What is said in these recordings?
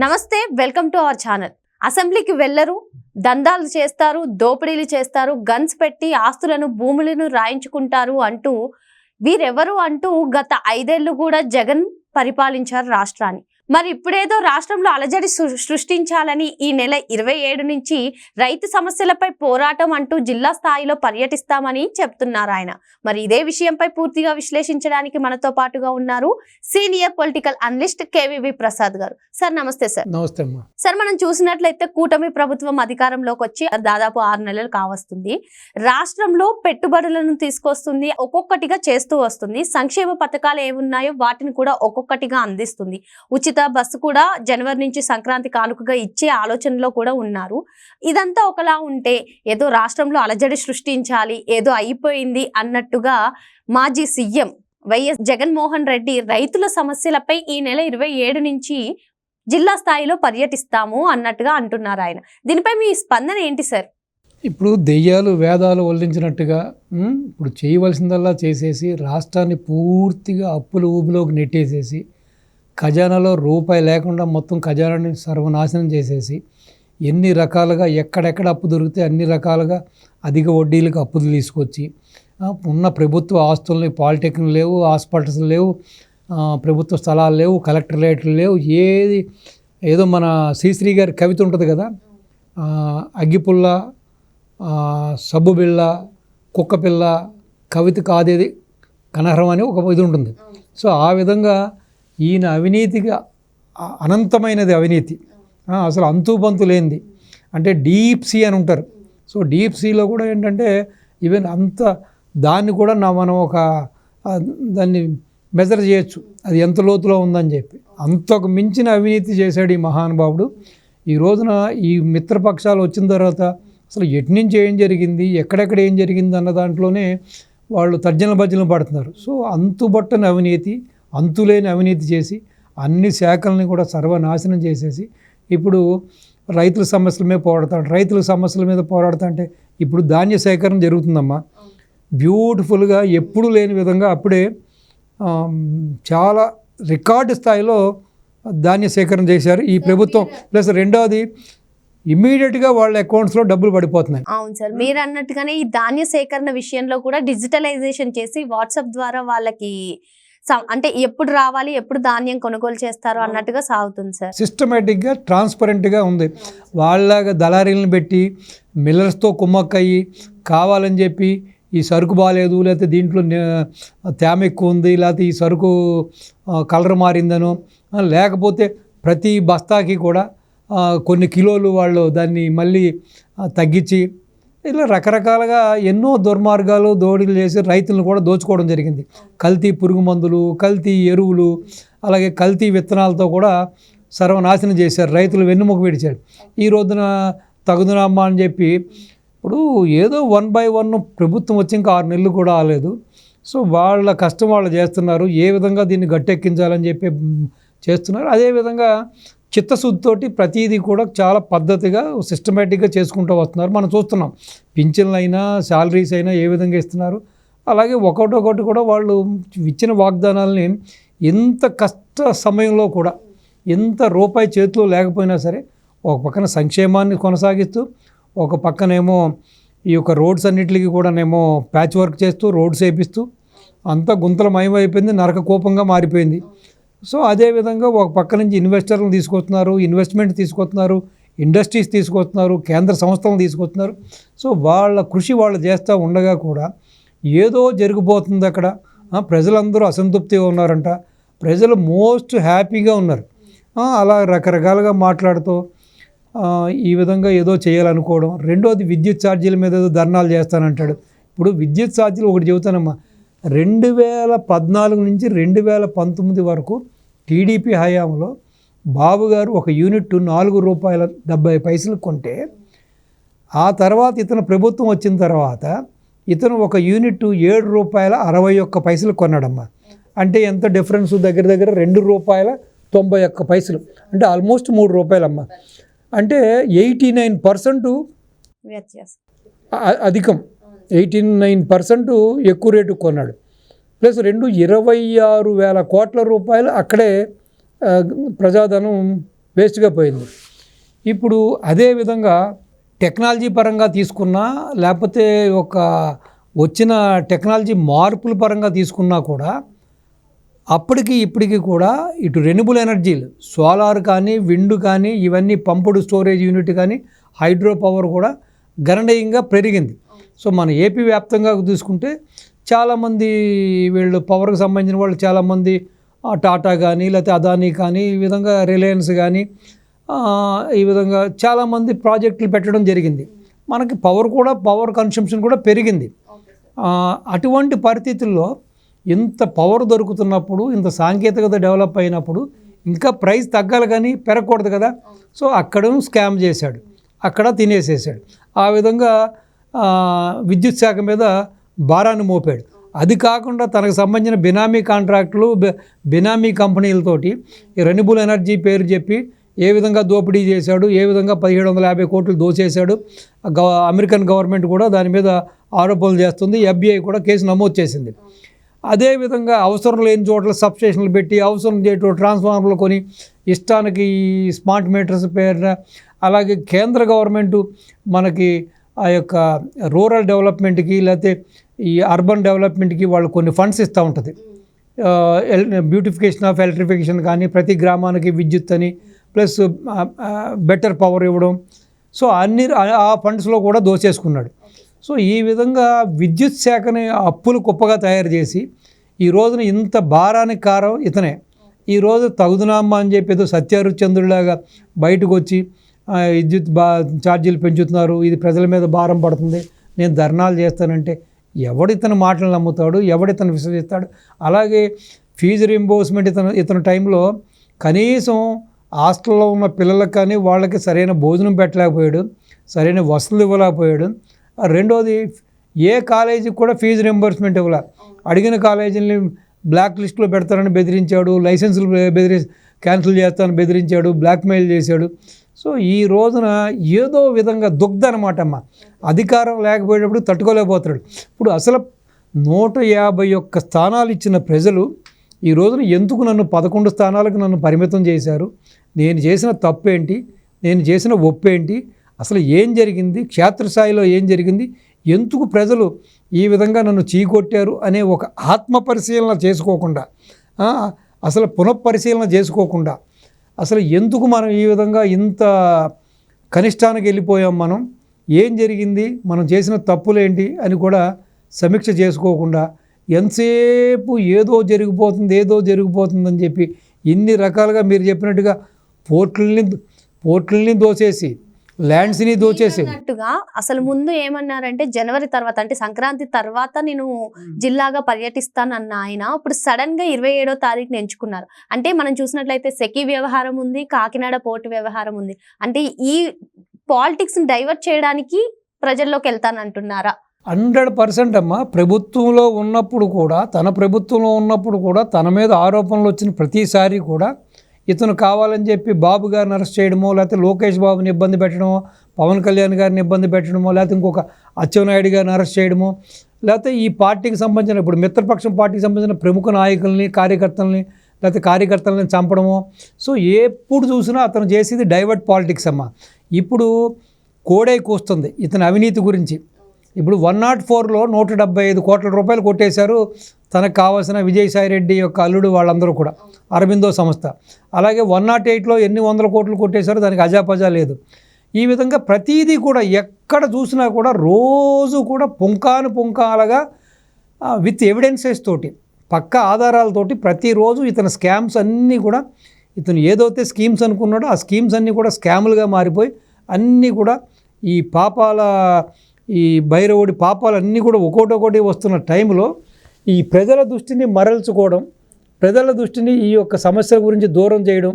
నమస్తే, welcome to our channel. అసెంబ్లీకి వెళ్లరు, దందాలు చేస్తారు, దోపిడీలు చేస్తారు, గన్స్ పెట్టి ఆస్తులను భూములను రాయించుకుంటారు అంటూ వీరెవరు అంటూ గత 5 ఏళ్లు కూడా జగన్ పరిపాలించారు రాష్ట్రాన్ని. మరి ఇప్పుడేదో రాష్ట్రంలో అలజడి సృష్టించాలని ఈ నెల 27 నుంచి రైతు సమస్యలపై పోరాటం అంటూ జిల్లా స్థాయిలో పర్యటిస్తామని చెప్తున్నారు ఆయన. మరి ఇదే విషయంపై పూర్తిగా విశ్లేషించడానికి మనతో పాటుగా ఉన్నారు senior political analyst KVV Prasad గారు. సార్ నమస్తే. సార్ నమస్తే అమ్మా. సార్, మనం చూసినట్లయితే కూటమి ప్రభుత్వం అధికారంలోకి వచ్చి దాదాపు 6 నెలలు కావస్తుంది. రాష్ట్రంలో పెట్టుబడులను తీసుకొస్తుంది, ఒక్కొక్కటిగా చేస్తూ వస్తుంది. సంక్షేమ పథకాలు ఏమున్నాయో వాటిని కూడా ఒక్కొక్కటిగా అందిస్తుంది. ఉచిత బస్సు కూడా జనవరి నుంచి సంక్రాంతి కానుకగా ఇచ్చే ఆలోచనలో కూడా ఉన్నారు. ఇదంతా ఒకలా ఉంటే ఏదో రాష్ట్రంలో అలజడి సృష్టించాలి, ఏదో అయిపోయింది అన్నట్టుగా మాజీ సీఎం వైఎస్ జగన్మోహన్ రెడ్డి రైతుల సమస్యలపై ఈ నెల 27 నుంచి జిల్లా స్థాయిలో పర్యటిస్తాము అన్నట్టుగా అంటున్నారు ఆయన. దీనిపై మీ స్పందన ఏంటి సార్? ఇప్పుడు దెయ్యాలు వేదాలు వల్లించినట్టుగా ఇప్పుడు చేయవలసిందల్లా చేసేసి రాష్ట్రాన్ని పూర్తిగా అప్పుల ఊబిలోకి నెట్టేసేసి ఖజానాలో రూపాయి లేకుండా మొత్తం ఖజానాని సర్వనాశనం చేసేసి ఎన్ని రకాలుగా ఎక్కడెక్కడ అప్పు దొరికితే అన్ని రకాలుగా అధిక వడ్డీలకు అప్పులు తీసుకొచ్చి ఉన్న ప్రభుత్వ ఆస్తుల్ని, పాలిటెక్నిక్ లేవు, హాస్పిటల్స్ లేవు, ప్రభుత్వ స్థలాలు లేవు, కలెక్టరేట్లు లేవు, ఏదో మన శ్రీశ్రీ గారి కవిత ఉంటుంది కదా, అగ్గిపుల్ల, సబ్బు బిళ్ళ, కుక్క పిల్ల, కవిత కాదేది కనహరం అని ఒక ఇది ఉంటుంది. సో ఆ విధంగా ఈయన అవినీతిగా అనంతమైనది అవినీతి, అసలు అంతుబంతు లేనిది. అంటే డీప్ సీ అని ఉంటారు. సో డీప్ సీలో కూడా ఏంటంటే ఈవెన్ అంత దాన్ని కూడా మనం దాన్ని మెజర్ చేయొచ్చు, అది ఎంత లోతులో ఉందని చెప్పి. అంతకు మించిన అవినీతి చేశాడు ఈ మహానుభావుడు. ఈ రోజున ఈ మిత్రపక్షాలు వచ్చిన తర్వాత అసలు ఎటు నుంచి ఏం జరిగింది, ఎక్కడెక్కడ ఏం జరిగింది అన్న దాంట్లోనే వాళ్ళు తర్జన భర్జన పడుతున్నారు. సో అంతుబట్టని అవినీతి, అంతులేని అవినీతి చేసి అన్ని శాఖల్ని కూడా సర్వనాశనం చేసేసి ఇప్పుడు రైతుల సమస్యల మీద పోరాడతాడు. రైతుల సమస్యల మీద పోరాడుతా అంటే ఇప్పుడు ధాన్య సేకరణ జరుగుతుందమ్మా, బ్యూటిఫుల్గా ఎప్పుడు లేని విధంగా. అప్పుడే చాలా రికార్డు స్థాయిలో ధాన్య సేకరణ చేశారు ఈ ప్రభుత్వం. ప్లస్ రెండవది ఇమ్మీడియట్గా వాళ్ళ అకౌంట్స్లో డబ్బులు పడిపోతున్నాయి. అవును సార్, మీరు అన్నట్టుగానే ఈ ధాన్య సేకరణ విషయంలో కూడా డిజిటలైజేషన్ చేసి వాట్సాప్ ద్వారా వాళ్ళకి అంటే ఎప్పుడు రావాలి, ఎప్పుడు ధాన్యం కొనుగోలు చేస్తారు అన్నట్టుగా సాగుతుంది సార్. సిస్టమేటిక్గా ట్రాన్స్పరెంట్గా ఉంది. వాళ్ళగా దళారీలను పెట్టి మిల్లర్స్తో కుమ్మక్కయ్యి కావాలని చెప్పి ఈ సరుకు బాగాలేదు, లేకపోతే దీంట్లో తేమ ఎక్కువ ఉంది, లేకపోతే ఈ సరుకు కలర్ మారిందనో, లేకపోతే ప్రతి బస్తాకి కూడా కొన్ని కిలోలు వాళ్ళు దాన్ని మళ్ళీ తగ్గించి ఇలా రకరకాలుగా ఎన్నో దుర్మార్గాలు దోడిలు చేసి రైతులను కూడా దోచుకోవడం జరిగింది. కల్తీ పురుగు మందులు, కల్తీ ఎరువులు, అలాగే కల్తీ విత్తనాలతో కూడా సర్వనాశనం చేశారు. రైతులు వెన్నుముక విడిచారు. ఈ రోజున తగుదనమ్మా అని చెప్పి ఇప్పుడు ఏదో 1 by 1 ప్రభుత్వం వచ్చి ఇంకా 6 నెలలు కూడా ఆలేదు. సో వాళ్ళ కష్టం వాళ్ళు చేస్తున్నారు. ఏ విధంగా దీన్ని గట్టెక్కించాలని చెప్పి చేస్తున్నారు. అదేవిధంగా చిత్తశుద్ధితోటి ప్రతిదీ కూడా చాలా పద్ధతిగా సిస్టమేటిక్గా చేసుకుంటూ వస్తున్నారు. మనం చూస్తున్నాం పింఛన్లు అయినా శాలరీస్ అయినా ఏ విధంగా ఇస్తున్నారు. అలాగే ఒకటొకటి కూడా వాళ్ళు ఇచ్చిన వాగ్దానాలని ఎంత కష్ట సమయంలో కూడా ఎంత రూపాయి చేతిలో లేకపోయినా సరే ఒక పక్కన సంక్షేమాన్ని కొనసాగిస్తూ, ఒక పక్కనేమో ఈ యొక్క రోడ్స్ అన్నిటికీ కూడానేమో ప్యాచ్ వర్క్ చేస్తూ రోడ్స్ వేపిస్తూ అంతా గుంతలమయమైపోయింది, నరక కోపంగా మారిపోయింది. సో అదేవిధంగా ఒక పక్క నుంచి ఇన్వెస్టర్లను తీసుకొస్తున్నారు, ఇన్వెస్ట్మెంట్ తీసుకొస్తున్నారు, ఇండస్ట్రీస్ తీసుకొస్తున్నారు, కేంద్ర సంస్థలను తీసుకొస్తున్నారు. సో వాళ్ళ కృషి వాళ్ళు చేస్తూ ఉండగా కూడా ఏదో జరిగిపోతుంది అక్కడ. ప్రజలందరూ అసంతృప్తిగా ఉన్నారంట, ప్రజలు మోస్ట్ హ్యాపీగా ఉన్నారు. అలా రకరకాలుగా మాట్లాడుతూ ఈ విధంగా ఏదో చేయాలనుకోవడం. రెండోది విద్యుత్ ఛార్జీల మీద ఏదో ధర్నాలు చేస్తానంటాడు. ఇప్పుడు విద్యుత్ ఛార్జీలు ఒకటి చెబుతానమ్మా, 2014 నుంచి 2019 వరకు టీడీపీ హయాంలో బాబు గారు ఒక యూనిట్ ₹4.70 కొంటే, ఆ తర్వాత ఇతను ప్రభుత్వం వచ్చిన తర్వాత ఇతను ఒక యూనిట్ ₹7.61 కొన్నాడమ్మా. అంటే ఎంత డిఫరెన్స్? దగ్గర దగ్గర ₹2.91, అంటే ఆల్మోస్ట్ ₹3 అమ్మా. అంటే 89% అధికం, 89% ఎక్కువ రేటు కొన్నాడు. ప్లస్ 26,000 కోట్ల రూపాయలు అక్కడే ప్రజాధనం వేస్ట్గా పోయింది. ఇప్పుడు అదే విధంగా టెక్నాలజీ పరంగా తీసుకున్నా, లేకపోతే ఒక వచ్చిన టెక్నాలజీ మార్పుల పరంగా తీసుకున్నా కూడా అప్పటికి ఇప్పటికి కూడా ఇటు రెన్యూబుల్ ఎనర్జీలు సోలార్ కానీ, విండ్ కానీ, ఇవన్నీ పంపుడు స్టోరేజ్ యూనిట్ కానీ, హైడ్రో పవర్ కూడా గణనీయంగా పెరిగింది. సో మన ఏపీ వ్యాప్తంగా తీసుకుంటే చాలామంది వీళ్ళు పవర్కి సంబంధించిన వాళ్ళు చాలామంది టాటా కానీ, లేకపోతే అదానీ కానీ, ఈ విధంగా రిలయన్స్ కానీ, ఈ విధంగా చాలామంది ప్రాజెక్టులు పెట్టడం జరిగింది. మనకి పవర్ కన్సంప్షన్ కూడా పెరిగింది. అటువంటి పరిస్థితుల్లో ఇంత పవర్ దొరుకుతున్నప్పుడు, ఇంత సాంకేతికత డెవలప్ అయినప్పుడు ఇంకా ప్రైస్ తగ్గాలి కానీ పెరగకూడదు కదా. సో అక్కడ స్కామ్ చేశాడు, అక్కడ తినేసేసాడు. ఆ విధంగా విద్యుత్ శాఖ మీద భారాన్ని మోపాడు. అది కాకుండా తనకు సంబంధించిన బినామీ కాంట్రాక్టులు, బినామీ కంపెనీలతోటి ఈ రెన్యూబుల్ ఎనర్జీ పేరు చెప్పి ఏ విధంగా దోపిడీ చేశాడు, ఏ విధంగా 1750 కోట్లు దోచేశాడు. అమెరికన్ గవర్నమెంట్ కూడా దాని మీద ఆరోపణలు చేస్తుంది. FBI కూడా కేసు నమోదు చేసింది. అదేవిధంగా అవసరం లేని చోట్ల సబ్స్టేషన్లు పెట్టి, అవసరం చేయటం ట్రాన్స్ఫార్మర్లు కొని ఇష్టానికి స్మార్ట్ మీటర్స్ పేరున, అలాగే కేంద్ర గవర్నమెంటు మనకి ఆ యొక్క రూరల్ డెవలప్మెంట్కి లేకపోతే ఈ అర్బన్ డెవలప్మెంట్కి వాళ్ళు కొన్ని ఫండ్స్ ఇస్తూ ఉంటుంది. బ్యూటిఫికేషన్ ఆఫ్ ఎలక్ట్రిఫికేషన్ కానీ, ప్రతి గ్రామానికి విద్యుత్ అని, ప్లస్ బెటర్ పవర్ ఇవ్వడం. సో ఆ ఫండ్స్లో కూడా దోచేసుకున్నాడు. సో ఈ విధంగా విద్యుత్ శాఖని అప్పులు కుప్పగా తయారు చేసి ఈ రోజున ఇంత భారానికి కారణం ఇతనే. ఈరోజు తగుదునామా అని చెప్పి ఏదో సత్యహరిశ్చంద్రుడిలాగా బయటకు వచ్చి విద్యుత్ ఛార్జీలు పెంచుతున్నారు, ఇది ప్రజల మీద భారం పడుతుంది, నేను ధర్నాలు చేస్తానంటే ఎవడితను మాటలు నమ్ముతాడు, ఎవడితను విశ్వసిస్తాడు? అలాగే ఫీజు రీంబర్స్మెంట్ ఇతను టైంలో కనీసం హాస్టల్లో ఉన్న పిల్లలకు కానీ వాళ్ళకి సరైన భోజనం పెట్టలేకపోయాడు, సరైన వసతులు ఇవ్వలేకపోయాడు. రెండోది ఏ కాలేజీకి కూడా ఫీజు రింబర్స్మెంట్ ఇవ్వలే. అడిగిన కాలేజీని బ్లాక్ లిస్ట్లో పెడతారని బెదిరించాడు, లైసెన్సులు క్యాన్సిల్ చేస్తానని బెదిరించాడు, బ్లాక్మెయిల్ చేశాడు. సో ఈ రోజున ఏదో విధంగా దుగ్ధ అనమాట అమ్మ. అధికారం లేకపోయేటప్పుడు తట్టుకోలేకపోతాడు. ఇప్పుడు అసలు 151 స్థానాలు ఇచ్చిన ప్రజలు ఈ రోజున ఎందుకు నన్ను 11 స్థానాలకు నన్ను పరిమితం చేశారు? నేను చేసిన తప్పేంటి, నేను చేసిన ఒప్పేంటి, అసలు ఏం జరిగింది, క్షేత్రస్థాయిలో ఏం జరిగింది, ఎందుకు ప్రజలు ఈ విధంగా నన్ను చీకొట్టారు అనే ఒక ఆత్మపరిశీలన చేసుకోకుండా, అసలు పునఃపరిశీలన చేసుకోకుండా, అసలు ఎందుకు మనం ఈ విధంగా ఇంత కనిష్టానికి వెళ్ళిపోయాం, మనం ఏం జరిగింది, మనం చేసిన తప్పులేంటి అని కూడా సమీక్ష చేసుకోకుండా ఎంతసేపు ఏదో జరిగిపోతుందని చెప్పి ఇన్ని రకాలుగా మీరు చెప్పినట్టుగా పోర్టుల్ని దోచేసి, ల్యాండ్స్ని దోచేసి అన్నట్టుగా అసలు ముందు ఏమన్నారంటే జనవరి తర్వాత అంటే సంక్రాంతి తర్వాత నేను జిల్లాగా పర్యటిస్తానన్న ఆయన ఇప్పుడు సడన్ గా 27వ తారీఖుని ఎంచుకున్నారు. అంటే మనం చూసినట్లయితే సెకీ వ్యవహారం ఉంది, కాకినాడ పోర్టు వ్యవహారం ఉంది. అంటే ఈ పాలిటిక్స్ ని డైవర్ట్ చేయడానికి ప్రజల్లోకి వెళ్తానంటున్నారా? 100% అమ్మ. ప్రభుత్వంలో ఉన్నప్పుడు కూడా తన మీద ఆరోపణలు వచ్చిన ప్రతిసారి కూడా ఇతను కావాలని చెప్పి బాబు గారిని అరెస్ట్ చేయడమో, లేకపోతే లోకేష్ బాబుని ఇబ్బంది పెట్టడమో, పవన్ కళ్యాణ్ గారిని ఇబ్బంది పెట్టడమో, లేకపోతే ఇంకొక అచ్చెన్నాయుడు గారిని అరెస్ట్ చేయడమో, లేకపోతే ఈ పార్టీకి సంబంధించిన ఇప్పుడు మిత్రపక్షం పార్టీకి సంబంధించిన ప్రముఖ నాయకుల్ని, కార్యకర్తలని చంపడమో. సో ఎప్పుడు చూసినా అతను చేసేది డైవర్ట్ పాలిటిక్స్ అమ్మ. ఇప్పుడు కోడే కూస్తుంది ఇతని అవినీతి గురించి. ఇప్పుడు 104లో 175 కోట్ల రూపాయలు కొట్టేశారు తనకు కావాల్సిన విజయసాయిరెడ్డి యొక్క అల్లుడు వాళ్ళందరూ కూడా, అరబిందో సంస్థ. అలాగే 108లో ఎన్ని వందల కోట్లు కొట్టేశారో దానికి అజాపజా లేదు. ఈ విధంగా ప్రతీదీ కూడా ఎక్కడ చూసినా కూడా రోజు కూడా పుంకాలుగా విత్ ఎవిడెన్సెస్ తోటి, పక్క ఆధారాలతోటి ప్రతిరోజు ఇతని స్కామ్స్ అన్నీ కూడా, ఇతను ఏదైతే స్కీమ్స్ అనుకున్నాడో ఆ స్కీమ్స్ అన్నీ కూడా స్కాములుగా మారిపోయి అన్నీ కూడా ఈ భైరవుడి పాపాలన్నీ కూడా ఒక్కొక్కటి వస్తున్న టైంలో ఈ ప్రజల దృష్టిని మరల్చుకోవడం, ప్రజల దృష్టిని ఈ యొక్క సమస్యల గురించి దూరం చేయడం.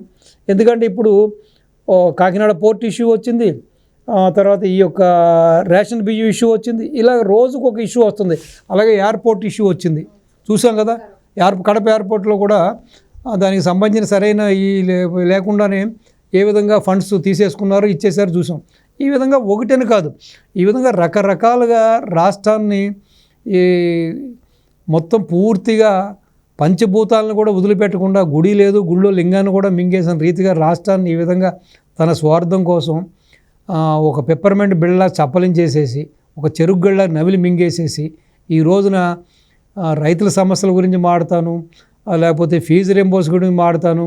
ఎందుకంటే ఇప్పుడు కాకినాడ పోర్ట్ ఇష్యూ వచ్చింది, తర్వాత ఈ యొక్క రేషన్ బియ్యం ఇష్యూ వచ్చింది, ఇలా రోజుకు ఒక ఇష్యూ వస్తుంది. అలాగే ఎయిర్పోర్ట్ ఇష్యూ వచ్చింది, చూసాం కదా. కడప ఎయిర్పోర్ట్లో కూడా దానికి సంబంధించిన సరైన లేకుండానే ఏ విధంగా ఫండ్స్ తీసేసుకున్నారో ఇచ్చేసారు చూసాం. ఈ విధంగా ఒకటని కాదు, ఈ విధంగా రకరకాలుగా రాష్ట్రాన్ని మొత్తం పూర్తిగా పంచభూతాలను కూడా వదిలిపెట్టకుండా గుడి లేదు, గుడిలో లింగాన్ని కూడా మింగేసిన రీతిగా రాష్ట్రాన్ని ఈ విధంగా తన స్వార్థం కోసం ఒక పెప్పర్మెంట్ బిళ్ళలా చప్పలించేసేసి, ఒక చెరుకు గళ్ళ నవిలి మింగేసేసి, ఈ రోజున రైతుల సమస్యల గురించి మాడతాను, లేకపోతే ఫీజు రింబర్స్ గురించి మాడతాను,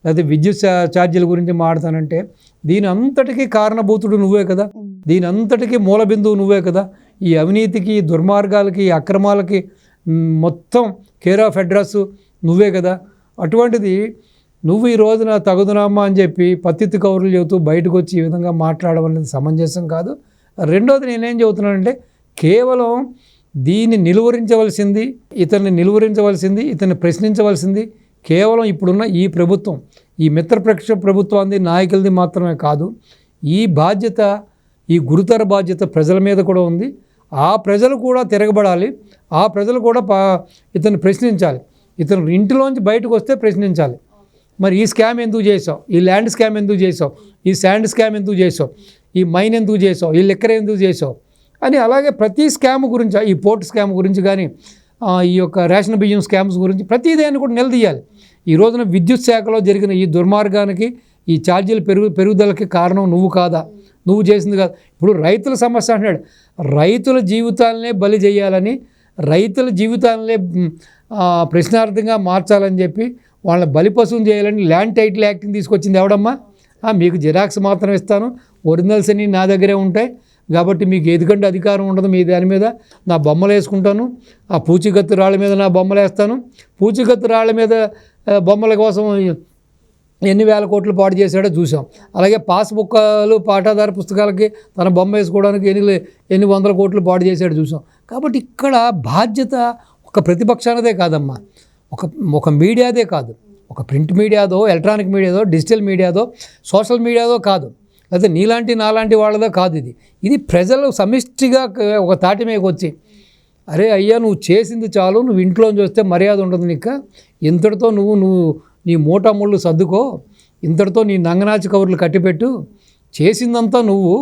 లేకపోతే విద్యుత్ ఛార్జీల గురించి మాడతానంటే దీని అంతటికీ కారణభూతుడు నువ్వే కదా, దీని అంతటికీ మూల బిందువు నువ్వే కదా. ఈ అవినీతికి, దుర్మార్గాలకి, అక్రమాలకి మొత్తం కేర్ ఆఫ్ అడ్రస్ నువ్వే కదా. అటువంటిది నువ్వు ఈ రోజున తగుదునామా అని చెప్పి పత్తిత్తి కౌరులు చెబుతూ బయటకు వచ్చి ఈ విధంగా మాట్లాడడం అనేది సమంజసం కాదు. రెండోది నేనేం చెబుతున్నానంటే, కేవలం దీన్ని నిలువరించవలసింది, ఇతన్ని ప్రశ్నించవలసింది కేవలం ఇప్పుడున్న ఈ ప్రభుత్వం, ఈ మిత్రపక్ష ప్రభుత్వాన్ని నాయకులది మాత్రమే కాదు. ఈ బాధ్యత, ఈ గురుతర బాధ్యత ప్రజల మీద కూడా ఉంది. ఆ ప్రజలు కూడా తిరగబడాలి, ఆ ప్రజలు కూడా ఇతన్ని ప్రశ్నించాలి. ఇతను ఇంటిలోంచి బయటకు వస్తే ప్రశ్నించాలి. మరి ఈ స్కామ్ ఎందుకు చేసావు, ఈ ల్యాండ్ స్కామ్ ఎందుకు చేసావు, ఈ శాండ్ స్కామ్ ఎందుకు చేసావు, ఈ మైన్ ఎందుకు చేసావు, ఈ లిక్కర్ ఎందుకు చేసావు అని, అలాగే ప్రతి స్కామ్ గురించి, ఈ పోర్ట్ స్కామ్ గురించి కానీ, ఈ యొక్క రేషన్ బియ్యం స్కామ్స్ గురించి ప్రతిదాన్ని కూడా నిలదీయాలి. ఈ రోజున విద్యుత్ శాఖలో జరిగిన ఈ దుర్మార్గానికి, ఈ ఛార్జీల పెరుగుదలకి కారణం నువ్వు కాదా, నువ్వు చేసింది కాదు. ఇప్పుడు రైతుల సమస్య అంటున్నాడు, రైతుల జీవితాలనే బలి చేయాలని, రైతుల జీవితాలనే ప్రశ్నార్థంగా మార్చాలని చెప్పి వాళ్ళని బలిపశువుని చేయాలని ల్యాండ్ టైటిల్ యాక్ట్ని తీసుకొచ్చింది ఎవడమ్మా? మీకు జిరాక్స్ మాత్రం ఇస్తాను, ఒరిజినల్స్ అన్నీ నా దగ్గరే ఉంటాయి కాబట్టి మీకు ఎందుకంటే అధికారం ఉండదు, మీ దాని మీద నా బొమ్మలు వేసుకుంటాను, ఆ పూచికత్తు రాళ్ళ మీద నా బొమ్మలు వేస్తాను. పూచికత్తు రాళ్ళ మీద బొమ్మల కోసం ఎన్ని వేల కోట్లు పాడు చేశాడో చూసాం. అలాగే పాస్బుక్లు, పాటాదారు పుస్తకాలకి తన బొమ్మ వేసుకోవడానికి ఎన్ని వందల కోట్లు పాడు చేశాడో చూసాం. కాబట్టి ఇక్కడ బాధ్యత ఒక ప్రతిపక్షానదే కాదమ్మా, ఒక మీడియాదే కాదు, ఒక ప్రింట్ మీడియాదో, ఎలక్ట్రానిక్ మీడియాదో, డిజిటల్ మీడియాదో, సోషల్ మీడియాదో కాదు, లేదా నీలాంటి నాలాంటి వాళ్ళదో కాదు. ఇది ప్రజలు సమిష్టిగా ఒక తాటి మీదకి వచ్చి, అరే అయ్యా నువ్వు చేసింది చాలు, నువ్వు ఇంట్లోంచి వస్తే మర్యాద ఉండదు నీకు, ఇంతటితో నువ్వు నీ మూటముళ్ళు సర్దుకో, ఇంతటితో నీ నంగనాచి కవర్లు కట్టిపెట్టు, చేసిందంతా నువ్వు.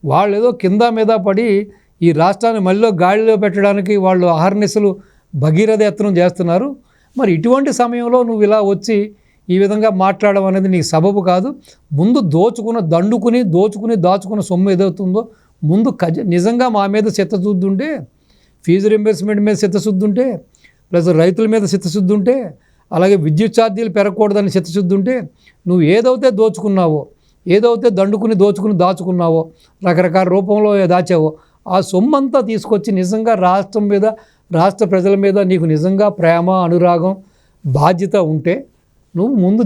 వాళ్ళు ఏదో కింద మీద పడి ఈ రాష్ట్రాన్ని మళ్ళీ గాడిలో పెట్టడానికి వాళ్ళు అహర్నిశలు భగీరథ యత్నం చేస్తున్నారు. మరి ఇటువంటి సమయంలో నువ్వు ఇలా వచ్చి ఈ విధంగా మాట్లాడడం అనేది నీకు సబబు కాదు. ముందు దాచుకున్న సొమ్ము ఏదవుతుందో ముందు నిజంగా మా మీద చిత్తశుద్ధి ఉంటే, ఫీజు రింబర్స్మెంట్ మీద చిత్తశుద్ధి ఉంటే, ప్లస్ రైతుల మీద చిత్తశుద్ధి ఉంటే, అలాగే విద్యుత్ ఛార్జీలు పెరగకూడదని చిత్తశుద్ధి ఉంటే, నువ్వు ఏదైతే దోచుకున్నావో, ఏదైతే దాచుకున్నావో, రకరకాల రూపంలో దాచావో, ఆ సొమ్మంతా తీసుకొచ్చి నిజంగా రాష్ట్రం మీద, రాష్ట్ర ప్రజల మీద నీకు నిజంగా ప్రేమ, అనురాగం, బాధ్యత ఉంటే నువ్వు ముందు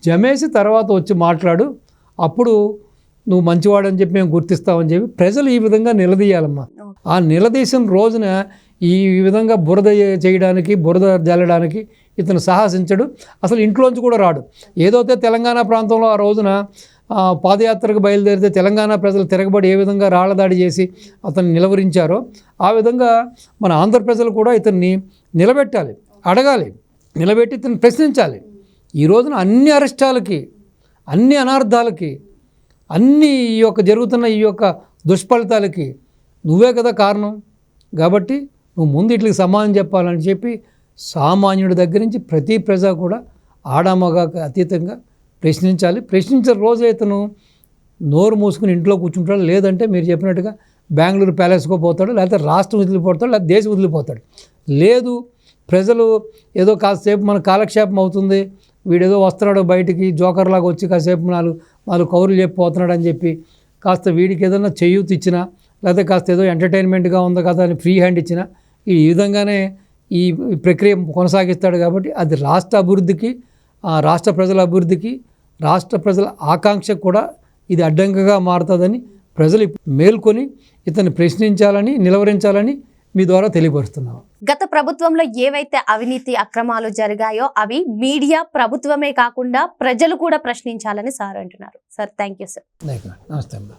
జమేసి తర్వాత వచ్చి మాట్లాడు. అప్పుడు నువ్వు మంచివాడని చెప్పి మేము గుర్తిస్తామని చెప్పి ప్రజలు ఈ విధంగా నిలదీయాలమ్మా. ఆ నిలదీసిన రోజున ఈ విధంగా బురద చేయడానికి, బురద జల్లడానికి ఇతను సాహసించడు, అసలు ఇంట్లోంచి కూడా రాడు. ఏదైతే తెలంగాణ ప్రాంతంలో ఆ రోజున పాదయాత్రకు బయలుదేరితే తెలంగాణ ప్రజలు తిరగబడి ఏ విధంగా రాళ్లదాడి చేసి అతన్ని నిలవరించారో, ఆ విధంగా మన ఆంధ్ర ప్రజలు కూడా ఇతన్ని నిలబెట్టాలి, అడగాలి, నిలబెట్టి ఇతన్ని ప్రశ్నించాలి. ఈ రోజున అన్ని అరెస్టాలకి, అన్ని అనార్థాలకి, అన్ని జరుగుతున్న ఈ యొక్క దుష్ఫలితాలకి నువ్వే కదా కారణం. కాబట్టి నువ్వు ముందు ఇట్లకి సమాధానం చెప్పాలని చెప్పి సామాన్యుడి దగ్గర నుంచి ప్రతి ప్రజ కూడా ఆడామగాకు అతీతంగా ప్రశ్నించాలి. ప్రశ్నించిన రోజే ఇతను నోరు మూసుకుని ఇంట్లో కూర్చుంటాడు, లేదంటే మీరు చెప్పినట్టుగా బెంగళూరు ప్యాలెస్కో పోతాడు, లేకపోతే రాష్ట్రం వదిలిపోతాడు, లేకపోతే దేశం వదిలిపోతాడు. లేదు ప్రజలు ఏదో కాసేపు మన కాలక్షేపం అవుతుంది, వీడేదో వస్తున్నాడు బయటికి జోకర్లాగా వచ్చి కాసేపు నాలుగు కౌరులు చెప్పిపోతున్నాడు అని చెప్పి కాస్త వీడికి ఏదైనా చేయూత ఇచ్చినా, లేకపోతే కాస్త ఏదో ఎంటర్టైన్మెంట్గా ఉంది కదా అని ఫ్రీ హ్యాండ్ ఇచ్చినా, ఈ విధంగానే ఈ ప్రక్రియ కొనసాగిస్తాడు. కాబట్టి అది రాష్ట్ర అభివృద్ధికి, రాష్ట్ర ప్రజల అభివృద్ధికి, రాష్ట్ర ప్రజల ఆకాంక్షకు కూడా ఇది అడ్డంకిగా మారుతుందని ప్రజలు మేల్కొని ఇతన్ని ప్రశ్నించాలని, నిలవరించాలని మీ ద్వారా తెలియపరుస్తున్నాం. గత ప్రభుత్వంలో ఏవైతే అవినీతి అక్రమాలు జరిగాయో అవి మీడియా, ప్రభుత్వమే కాకుండా ప్రజలు కూడా ప్రశ్నించాలని సార్ అంటున్నారు. Sir thank you sir. నమస్తే అమ్మా.